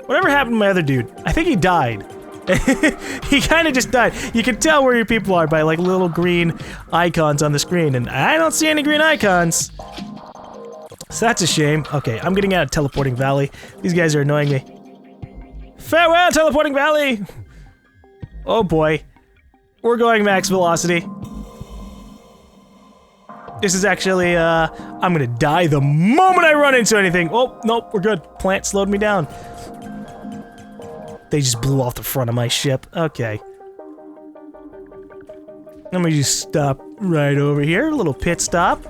Whatever happened to my other dude? I think he died. He kind of just died. You can tell where your people are by like little green icons on the screen, and I don't see any green icons. So that's a shame. Okay, I'm getting out of Teleporting Valley. These guys are annoying me. Farewell, Teleporting Valley! Oh boy. We're going max velocity. This is actually, I'm gonna die the moment I run into anything. Oh, nope, we're good. Plant slowed me down. They just blew off the front of my ship. Okay. Let me just stop right over here. A little pit stop.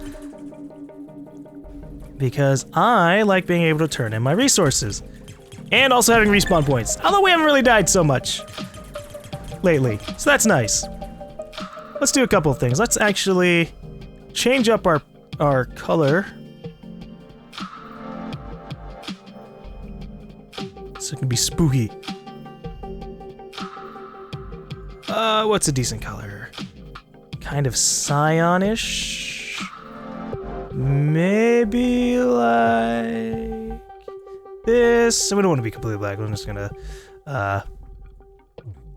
Because I like being able to turn in my resources. And also having respawn points. Although we haven't really died so much lately. So that's nice. Let's do a couple of things. Let's actually change up our color. So it can be spooky. What's a decent color? Kind of cyan-ish? Maybe like this. We don't want to be completely black. I'm just gonna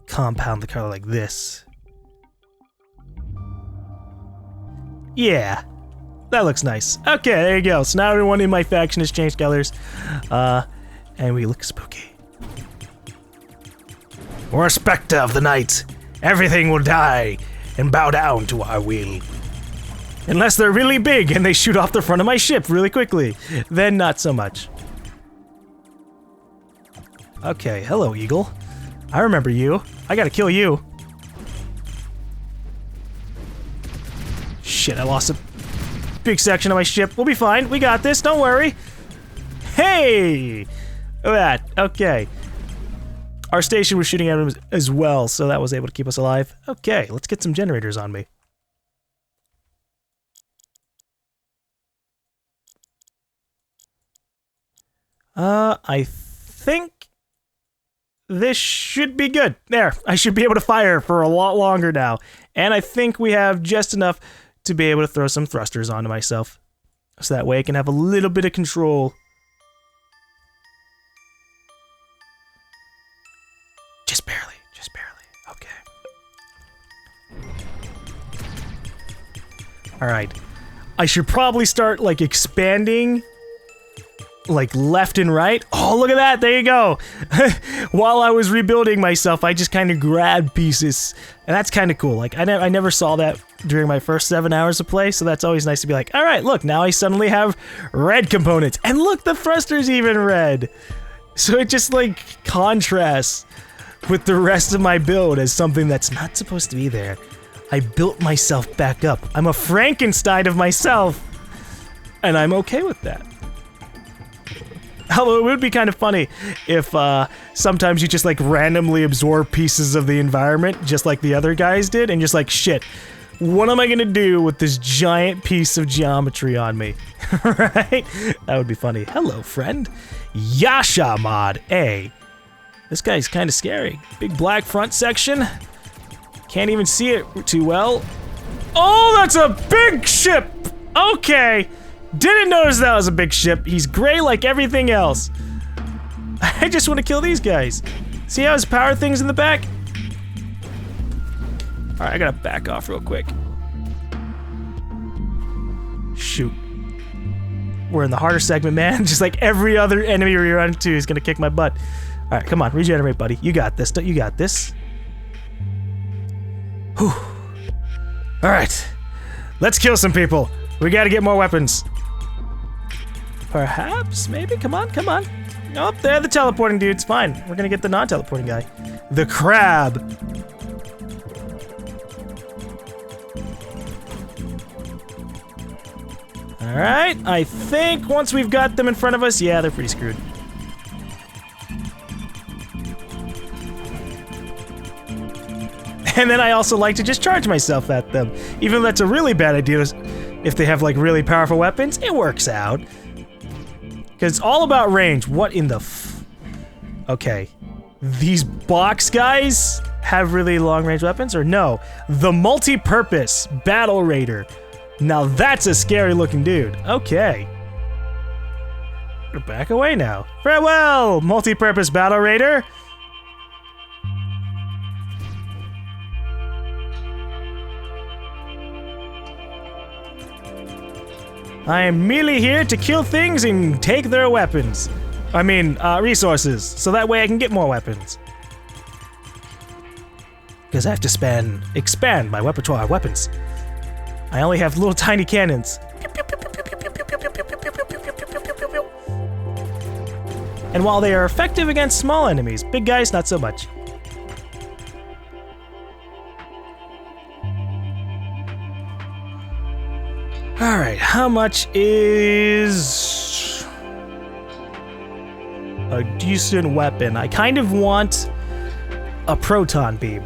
compound the color like this. Yeah, that looks nice. Okay, there you go. So now everyone in my faction has changed colors, and we look spooky. We're a spectre of the night. Everything will die and bow down to our will. Unless they're really big and they shoot off the front of my ship really quickly. Then not so much. Okay, hello, Eagle. I remember you. I gotta kill you. Shit, I lost a big section of my ship. We'll be fine. We got this. Don't worry. Hey! Look at that. Okay. Our station was shooting at him as well, so that was able to keep us alive. Okay, let's get some generators on me. I think this should be good. There, I should be able to fire for a lot longer now. And I think we have just enough to be able to throw some thrusters onto myself. So that way I can have a little bit of control. Just barely, just barely. Okay. Alright. I should probably start, like, expanding, like, left and right. Oh, look at that! There you go! While I was rebuilding myself, I just kind of grabbed pieces. And that's kind of cool. Like, I never saw that during my first 7 hours of play, so that's always nice to be like, alright, look, now I suddenly have red components. And look, the thruster's even red! So it just, like, contrasts with the rest of my build as something that's not supposed to be there. I built myself back up. I'm a Frankenstein of myself, and I'm okay with that. Although it would be kind of funny if sometimes you just like randomly absorb pieces of the environment just like the other guys did, and just like, shit, what am I gonna do with this giant piece of geometry on me? Right? That would be funny. Hello, friend. Yasha mod A. This guy's kind of scary. Big black front section. Can't even see it too well. Oh, that's a big ship! Okay. Didn't notice that was a big ship. He's gray like everything else. I just want to kill these guys. See how his power thing's in the back? Alright, I gotta back off real quick. Shoot. We're in the harder segment, man. Just like every other enemy we run into is gonna kick my butt. Alright, come on, regenerate, buddy. You got this. You got this. Whew. Alright. Let's kill some people. We gotta get more weapons. Perhaps? Maybe? Come on, come on. Oh, they're the teleporting dudes. Fine. We're gonna get the non-teleporting guy. The crab. Alright, I think once we've got them in front of us, yeah, they're pretty screwed. And then I also like to just charge myself at them. Even though that's a really bad idea if they have like really powerful weapons, it works out. Because it's all about range. What in the f... Okay. These box guys have really long range weapons? Or no? The multi-purpose battle raider. Now that's a scary looking dude. Okay. We're back away now. Farewell, multi-purpose battle raider. I am merely here to kill things and take their weapons. I mean, resources, so that way I can get more weapons. Because I have to expand my repertoire of weapons. I only have little tiny cannons. And while they are effective against small enemies, big guys not so much. Alright, how much is a decent weapon? I kind of want a proton beam.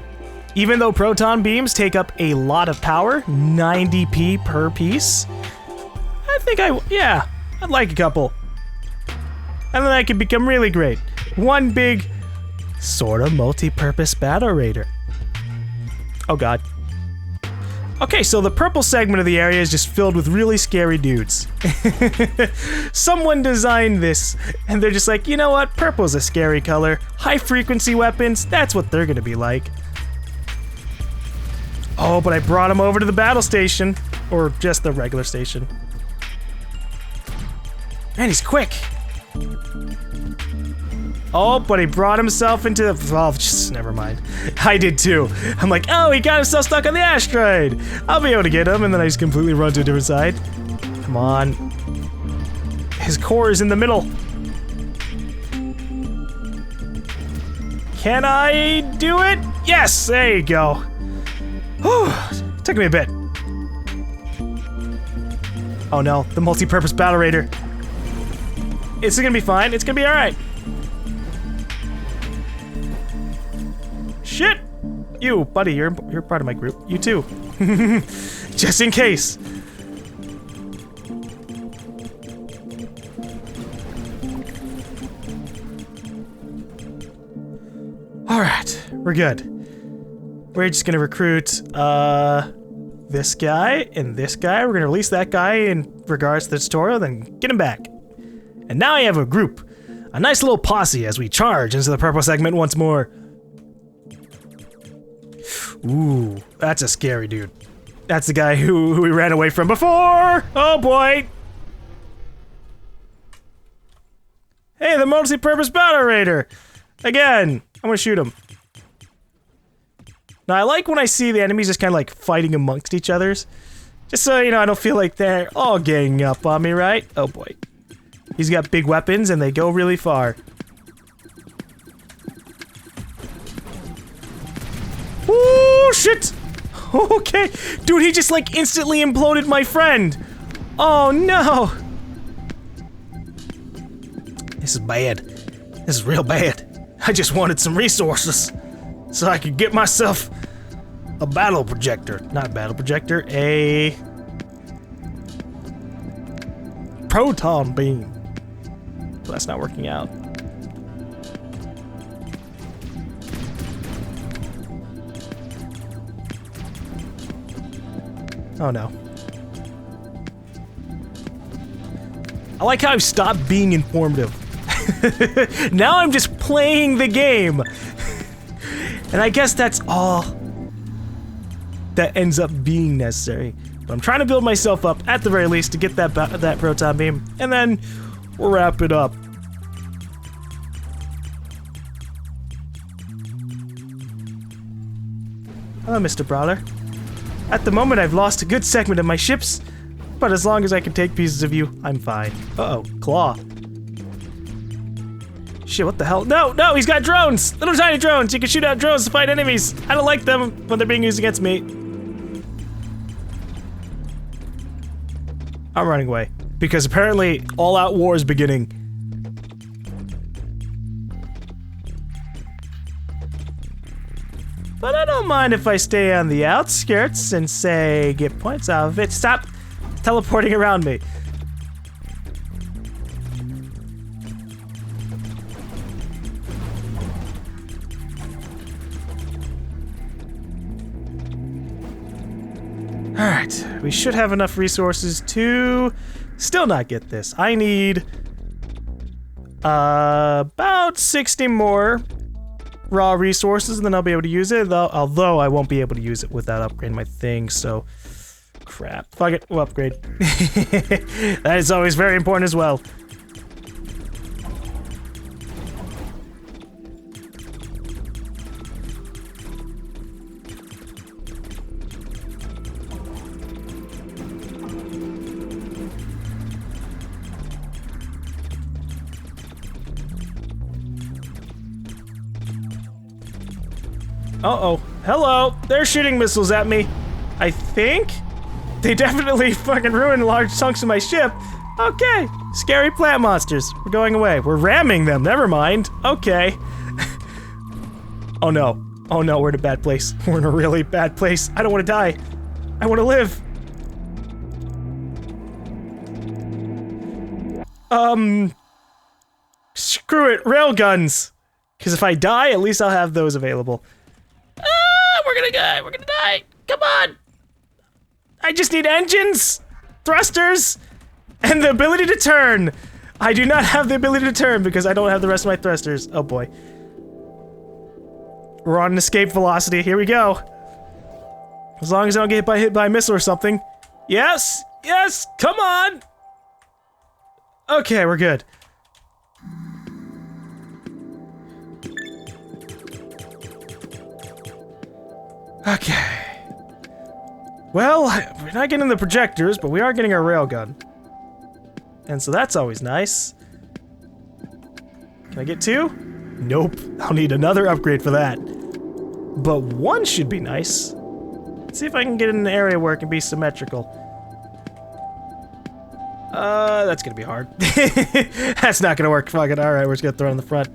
Even though proton beams take up a lot of power, 90p per piece, I think I'd like a couple. And then I could become really great. One big, sort of multi-purpose battle raider. Oh god. Okay, so the purple segment of the area is just filled with really scary dudes. Someone designed this, and they're just like, you know what? Purple's a scary color. High-frequency weapons, that's what they're gonna be like. Oh, but I brought him over to the battle station. Or just the regular station. Man, he's quick. Oh, but he brought himself into the... Oh, just never mind. I did too. I'm like, oh, he got himself stuck on the asteroid. I'll be able to get him, and then I just completely run to a different side. Come on. His core is in the middle. Can I do it? Yes, there you go. Whew, took me a bit. Oh no, the multi-purpose battle raider. It's gonna be fine. It's gonna be alright. Shit! You, buddy, you're part of my group. You too. Just in case. Alright, we're good. We're just gonna recruit, this guy and this guy. We're gonna release that guy in regards to the tutorial, then get him back. And now I have a group. A nice little posse as we charge into the purple segment once more. Ooh, that's a scary dude. That's the guy who we ran away from before! Oh boy! Hey, the multi-purpose battle raider! Again! I'm gonna shoot him. Now, I like when I see the enemies just kind of like fighting amongst each others. Just so, you know, I don't feel like they're all ganging up on me, right? Oh boy. He's got big weapons and they go really far. Oh shit! Okay. Dude, he just like instantly imploded my friend. Oh no! This is bad. This is real bad. I just wanted some resources so I could get myself a battle projector. Not a battle projector, a proton beam. But that's not working out. Oh no. I like how I've stopped being informative. Now I'm just playing the game. And I guess that's all that ends up being necessary. But I'm trying to build myself up, at the very least, to get that proton beam. And then we'll wrap it up. Hello, Mr. Brawler. At the moment, I've lost a good segment of my ships, but as long as I can take pieces of you, I'm fine. Uh-oh, claw. Shit, what the hell? No, no, he's got drones! Little tiny drones! You can shoot out drones to fight enemies! I don't like them when they're being used against me. I'm running away, because apparently all-out war is beginning. But I don't mind if I stay on the outskirts and say, get points out of it. Stop teleporting around me. Alright, we should have enough resources to still not get this. I need About 60 more raw resources, and then I'll be able to use it, although I won't be able to use it without upgrading my thing, so... Crap. Fuck it, we'll upgrade. That is always very important as well. Uh-oh. Hello. They're shooting missiles at me. I think? They definitely fucking ruined large chunks of my ship. Okay. Scary plant monsters. We're going away. We're ramming them. Never mind. Okay. Oh no. Oh no, we're in a bad place. We're in a really bad place. I don't want to die. I want to live. Screw it. Railguns. Because if I die, at least I'll have those available. We're gonna die. We're gonna die. Come on. I just need engines, thrusters, and the ability to turn. I do not have the ability to turn because I don't have the rest of my thrusters. Oh boy. We're on an escape velocity. Here we go. As long as I don't get hit by a missile or something. Yes. Yes. Come on. Okay, we're good. Okay. Well, we're not getting the projectors, but we are getting our railgun. And so that's always nice. Can I get 2? Nope. I'll need another upgrade for that. But 1 should be nice. Let's see if I can get in an area where it can be symmetrical. That's gonna be hard. That's not gonna work. Fuck it. Alright, we're just gonna throw it in the front.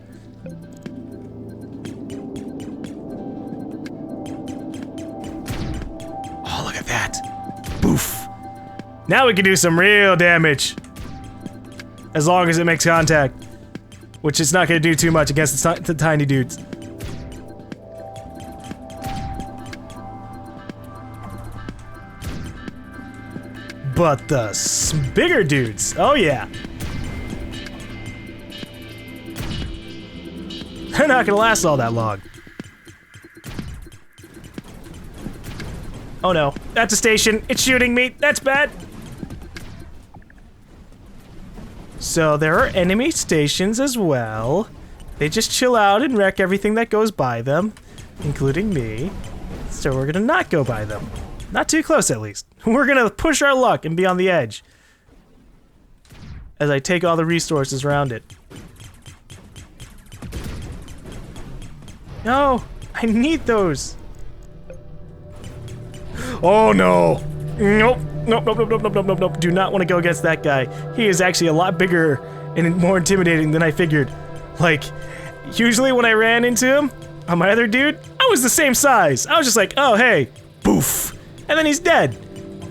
Boof. Now we can do some real damage. As long as it makes contact. Which is not going to do too much against the tiny dudes. But the bigger dudes, oh yeah. They're not going to last all that long. Oh no, that's a station. It's shooting me. That's bad. So there are enemy stations as well. They just chill out and wreck everything that goes by them, including me. So we're gonna not go by them. Not too close at least. We're gonna push our luck and be on the edge. As I take all the resources around it. No, I need those. Oh no! Nope. Nope, nope, nope, nope, nope, nope, nope. Do not want to go against that guy. He is actually a lot bigger and more intimidating than I figured. Like, usually when I ran into him, on my other dude, I was the same size. I was just like, oh hey, poof. And then he's dead.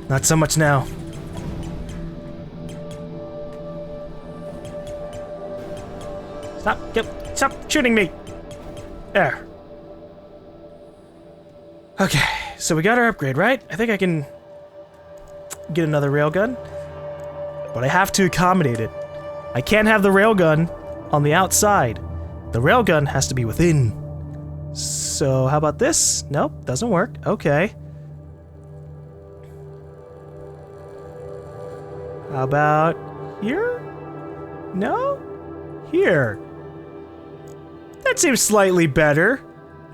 Not so much now. Stop shooting me. There. Okay. So we got our upgrade, right? I think I can get another railgun. But I have to accommodate it. I can't have the railgun on the outside. The railgun has to be within. So how about this? Nope, doesn't work. Okay. How about here? No? Here. That seems slightly better.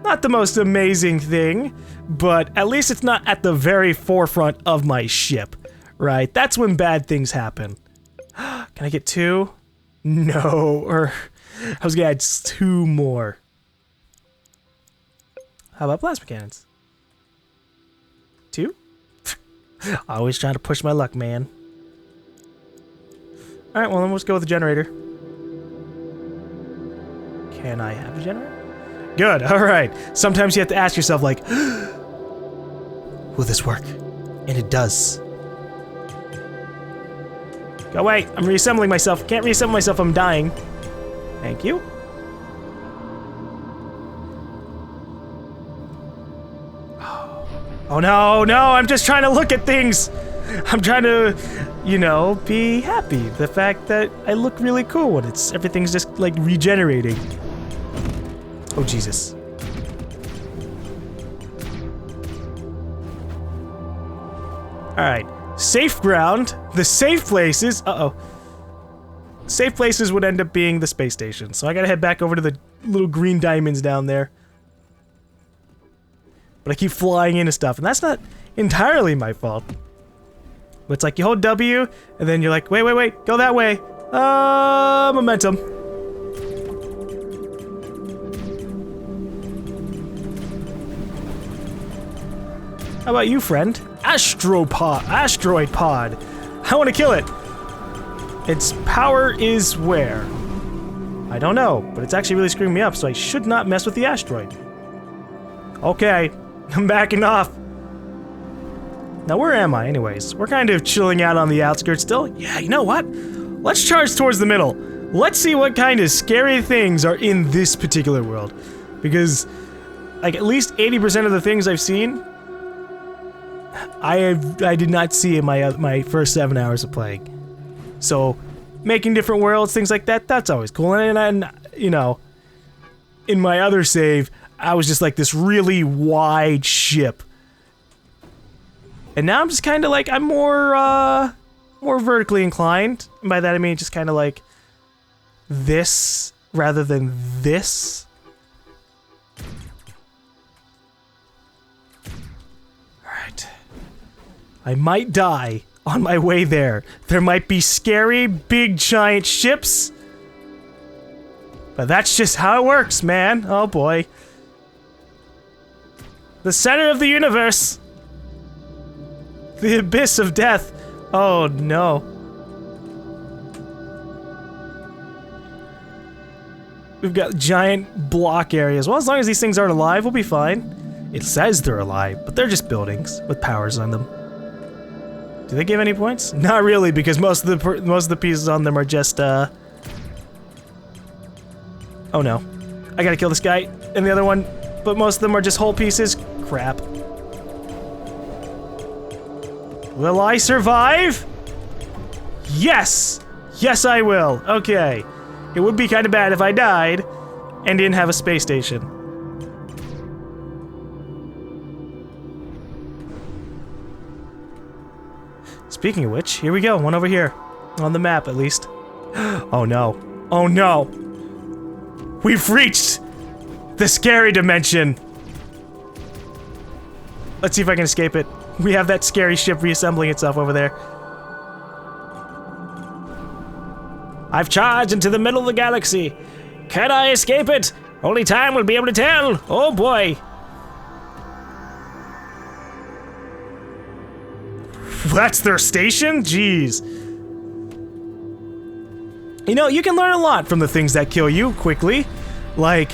Not the most amazing thing, but at least it's not at the very forefront of my ship, right? That's when bad things happen. Can I get 2? No, or I was gonna add 2 more. How about plasma cannons? 2? Always trying to push my luck, man. Alright, well then let's go with the generator. Can I have a generator? Good, alright. Sometimes you have to ask yourself, like, will this work? And it does. Go away, I'm reassembling myself. Can't reassemble myself, I'm dying. Thank you. Oh no, no, I'm just trying to look at things. I'm trying to, you know, be happy. The fact that I look really cool when everything's just like regenerating. Oh, Jesus. Alright. Safe ground. The safe places. Safe places would end up being the space station. So I gotta head back over to the little green diamonds down there. But I keep flying into stuff, and that's not entirely my fault. But it's like you hold W, and then you're like, wait, go that way. Momentum. How about you, friend? Asteroid pod. I want to kill it. Its power is where? I don't know, but it's actually really screwing me up, so I should not mess with the asteroid. Okay, I'm backing off. Now, where am I, anyways? We're kind of chilling out on the outskirts still. Yeah, you know what? Let's charge towards the middle. Let's see what kind of scary things are in this particular world. Because, like, at least 80% of the things I've seen, I did not see in my first 7 hours of playing. So, making different worlds, things like that, that's always cool. And you know, in my other save, I was just like this really wide ship. And now I'm just kind of like, I'm more vertically inclined. And by that I mean just kind of like this rather than this. Alright. I might die on my way there. There might be scary, big, giant ships. But that's just how it works, man. Oh boy. The center of the universe. The abyss of death. Oh no. We've got giant block areas. Well, as long as these things aren't alive, we'll be fine. It says they're alive, but they're just buildings with powers on them. Do they give any points? Not really, because most of the pieces on them are just oh no. I gotta kill this guy and the other one, but most of them are just whole pieces. Crap. Will I survive? Yes! Yes, I will. Okay. It would be kind of bad if I died and didn't have a space station. Speaking of which, here we go. One over here. On the map, at least. Oh no. Oh no! We've reached the scary dimension! Let's see if I can escape it. We have that scary ship reassembling itself over there. I've charged into the middle of the galaxy. Can I escape it? Only time will be able to tell. Oh boy. That's their station? Jeez. You know, you can learn a lot from the things that kill you quickly. Like,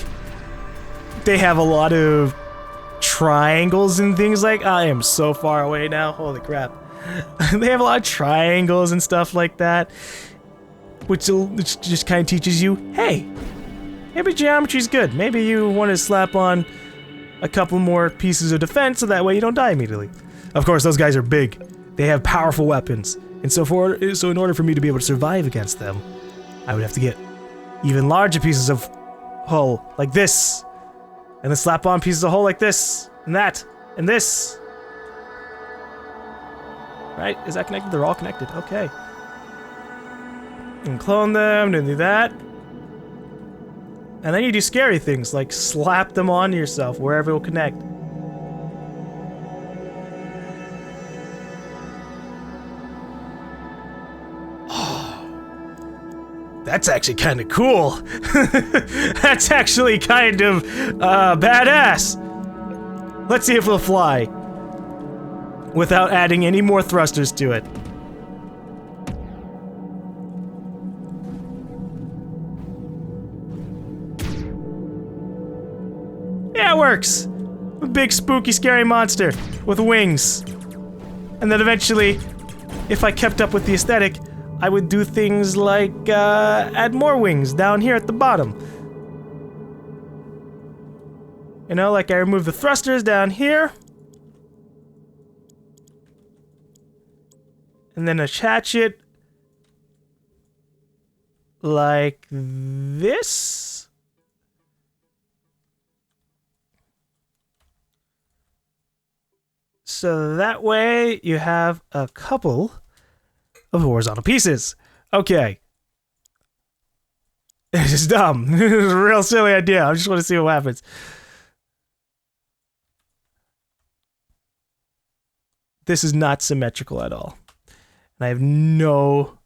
they have a lot of triangles and things like... I am so far away now. Holy crap. They have a lot of triangles and stuff like that. Which just kind of teaches you, hey, maybe geometry's good. Maybe you want to slap on a couple more pieces of defense so that way you don't die immediately. Of course, those guys are big. They have powerful weapons. And so in order for me to be able to survive against them, I would have to get even larger pieces of hull, like this. And then slap on pieces of hull like this, and that, and this. Right? Is that connected? They're all connected. Okay. And clone them, and do that. And then you do scary things, like slap them onto yourself wherever it will connect. That's actually kind of cool. That's actually kind of badass. Let's see if it'll fly without adding any more thrusters to it. Yeah, it works. A big, spooky, scary monster with wings. And then eventually, if I kept up with the aesthetic, I would do things like, add more wings down here at the bottom. You know, like I remove the thrusters down here. and then attach it like this. So that way you have a couple of horizontal pieces. Okay. This is dumb. This is a real silly idea. I just want to see what happens. This is not symmetrical at all. And I have no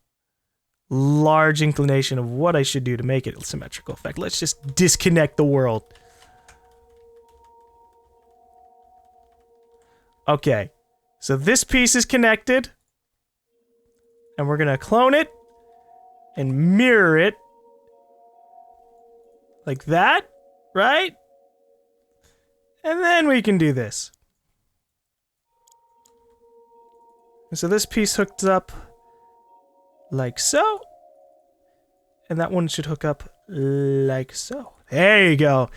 large inclination of what I should do to make it symmetrical. In fact, let's just disconnect the world. Okay. So this piece is connected. And we're gonna clone it and mirror it like that, right? And then we can do this. And so this piece hooked up like so. And that one should hook up like so. There you go.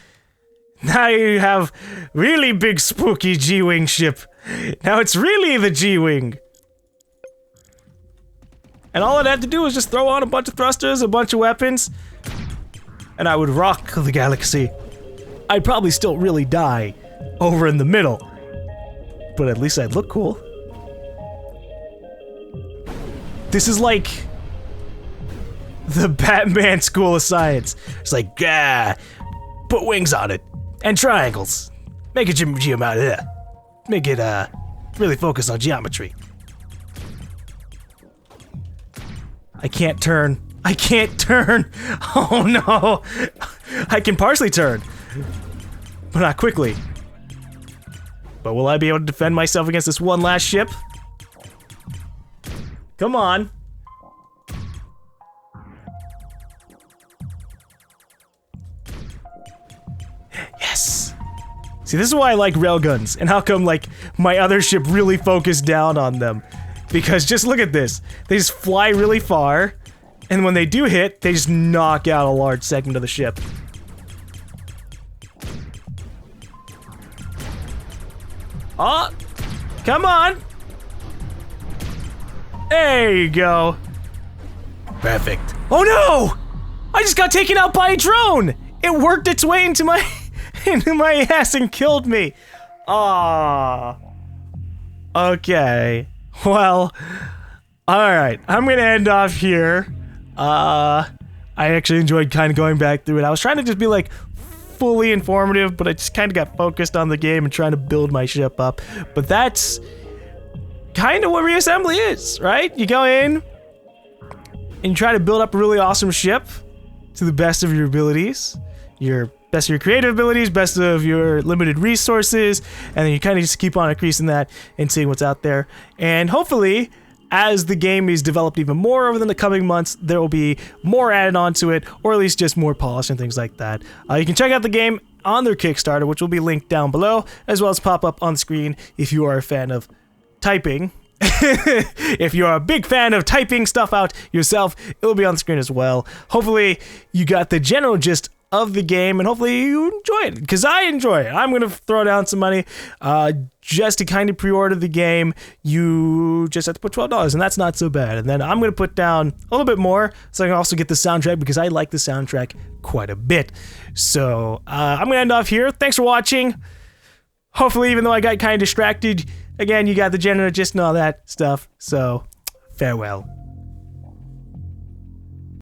Now you have really big spooky G-Wing ship. Now it's really the G-Wing. And all I'd have to do is just throw on a bunch of thrusters, a bunch of weapons, and I would rock the galaxy. I'd probably still really die over in the middle, but at least I'd look cool. This is like the Batman School of Science. It's like, put wings on it, and triangles. Make it make it really focus on geometry. I can't turn. I can't turn. Oh no. I can partially turn, but not quickly. But will I be able to defend myself against this one last ship? Come on. Yes. See, this is why I like railguns, and how come, like, my other ship really focused down on them. Because just look at this. They just fly really far, and when they do hit, they just knock out a large segment of the ship. Oh! Come on! There you go. Perfect. Oh no! I just got taken out by a drone! It worked its way into my into my ass and killed me. Ah. Okay. Well, alright, I'm gonna end off here. I actually enjoyed kind of going back through it. I was trying to just be like fully informative, but I just kind of got focused on the game and trying to build my ship up. But that's kind of what reassembly is, right? You go in and you try to build up a really awesome ship to the best of your abilities, best of your creative abilities, best of your limited resources, and then you kind of just keep on increasing that and seeing what's out there. And hopefully, as the game is developed even more over the coming months, there will be more added onto it, or at least just more polish and things like that. You can check out the game on their Kickstarter, which will be linked down below, as well as pop up on the screen if you are a fan of typing. If you're a big fan of typing stuff out yourself, it'll be on the screen as well. Hopefully, you got the general gist of the game, and hopefully you enjoy it, because I enjoy it. I'm gonna throw down some money just to kind of pre-order the game. You just have to put $12, and that's not so bad. And then I'm gonna put down a little bit more so I can also get the soundtrack, because I like the soundtrack quite a bit. So I'm gonna end off here. Thanks for watching. Hopefully, even though I got kind of distracted, again, you got the general gist and all that stuff. So farewell.